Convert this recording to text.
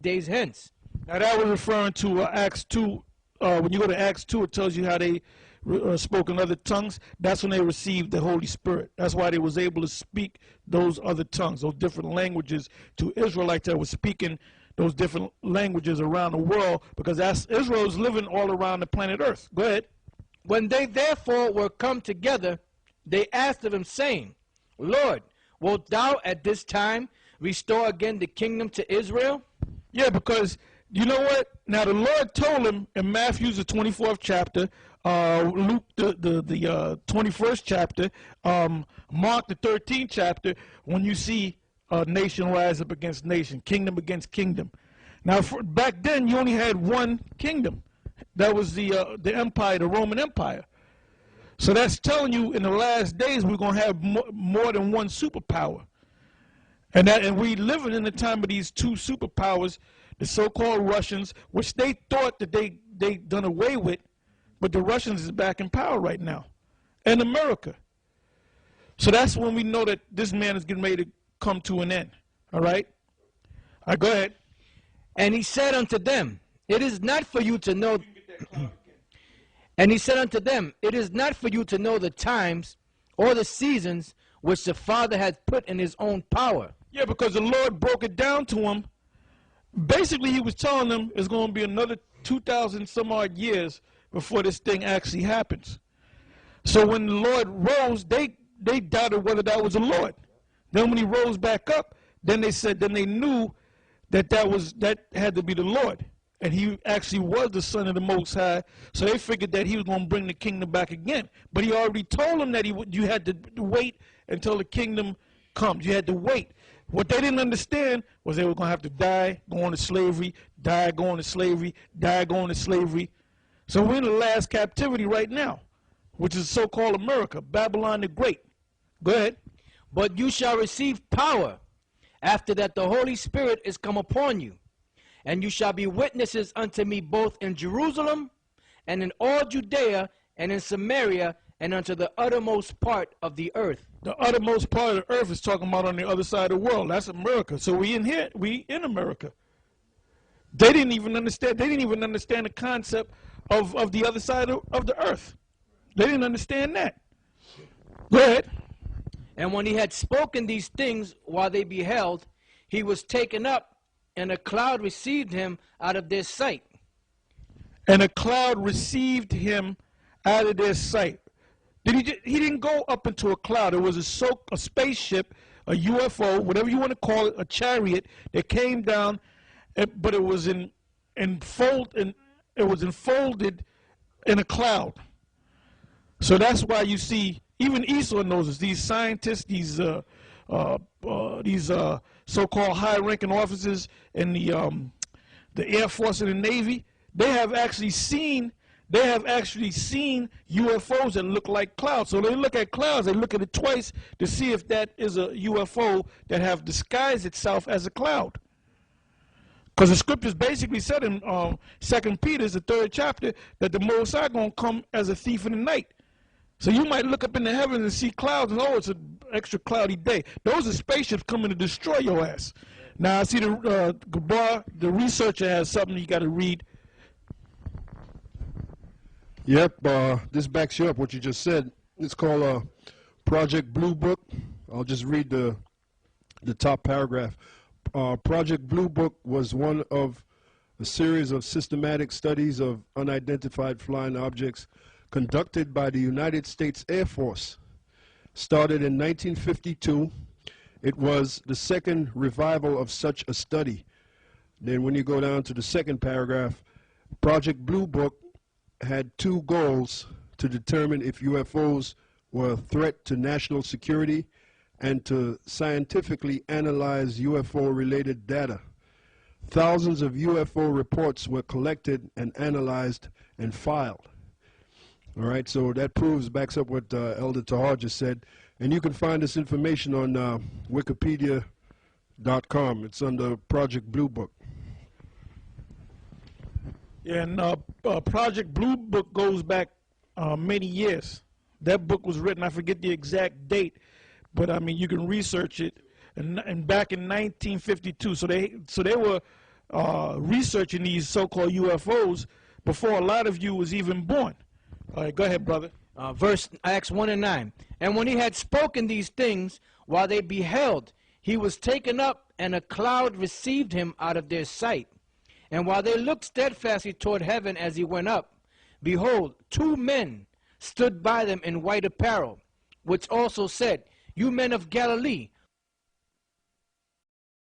days hence. Now that was referring to Acts 2. When you go to Acts 2, it tells you how they spoke in other tongues. That's when they received the Holy Spirit. That's why they was able to speak those other tongues, those different languages to Israelites that were speaking those different languages around the world, because that's Israel's living all around the planet Earth. Go ahead. When they therefore were come together, they asked of him, saying, Lord, wilt thou at this time restore again the kingdom to Israel? Yeah, because you know what? Now the Lord told him in Matthew the 24th chapter, Luke the 21st chapter, Mark the 13th chapter, when you see nation rise up against nation, kingdom against kingdom. Now back then you only had one kingdom. That was the empire, the Roman Empire. So that's telling you in the last days we're going to have more than one superpower. And we living in the time of these two superpowers, the so-called Russians, which they thought that they done away with, but the Russians is back in power right now, and America. So that's when we know that this man is getting ready to come to an end. All right? All right, go ahead. And he said unto them, it is not for you to know. And he said unto them, it is not for you to know the times or the seasons which the Father hath put in his own power. Yeah, because the Lord broke it down to him. Basically, he was telling them it's going to be another 2,000 some odd years before this thing actually happens. So when the Lord rose, they doubted whether that was the Lord. Then when he rose back up, then they knew that that had to be the Lord. And he actually was the Son of the Most High. So they figured that he was going to bring the kingdom back again. But he already told them that you had to wait until the kingdom comes. You had to wait. What they didn't understand was they were going to have to die, go into slavery, die, go into slavery, die, go into slavery. So we're in the last captivity right now, which is so-called America, Babylon the Great. Go ahead. But you shall receive power after that the Holy Spirit is come upon you. And you shall be witnesses unto me both in Jerusalem and in all Judea and in Samaria and unto the uttermost part of the earth. The uttermost part of the earth is talking about on the other side of the world. That's America. So we in here, we in America. They didn't even understand. They didn't even understand the concept of the other side of the earth. They didn't understand that. Go ahead. And when he had spoken these things while they beheld, he was taken up, and a cloud received him out of their sight. And a cloud received him out of their sight. He didn't go up into a cloud. It was a spaceship, a UFO, whatever you want to call it, a chariot that came down, but it was enfolded in a cloud. So that's why you see, even Esau knows this. These scientists, these so-called high-ranking officers in the Air Force and the Navy, they have actually seen UFOs that look like clouds. So they look at clouds, they look at it twice to see if that is a UFO that have disguised itself as a cloud. Because the scriptures basically said in 2 Peter, the 3rd chapter, that the Most High going to come as a thief in the night. So you might look up in the heavens and see clouds and, oh, it's an extra cloudy day. Those are spaceships coming to destroy your ass. Now, I see the researcher has something you got to read. Yep, this backs you up, what you just said. It's called Project Blue Book. I'll just read the top paragraph. Project Blue Book was one of a series of systematic studies of unidentified flying objects conducted by the United States Air Force. Started in 1952, it was the second revival of such a study. Then when you go down to the second paragraph, Project Blue Book had two goals: to determine if UFOs were a threat to national security and to scientifically analyze UFO-related data. Thousands of UFO reports were collected and analyzed and filed. All right, so that backs up what Elder Tahar just said. And you can find this information on Wikipedia.com. It's under Project Blue Book. Yeah, and Project Blue Book goes back many years. That book was written, I forget the exact date, but I mean, you can research it. And back in 1952, so they were researching these so-called UFOs before a lot of you was even born. All right, go ahead, brother. Verse Acts 1 and 9. And when he had spoken these things, while they beheld, he was taken up, and a cloud received him out of their sight. And while they looked steadfastly toward heaven as he went up, behold, 2 men stood by them in white apparel, which also said, You men of Galilee,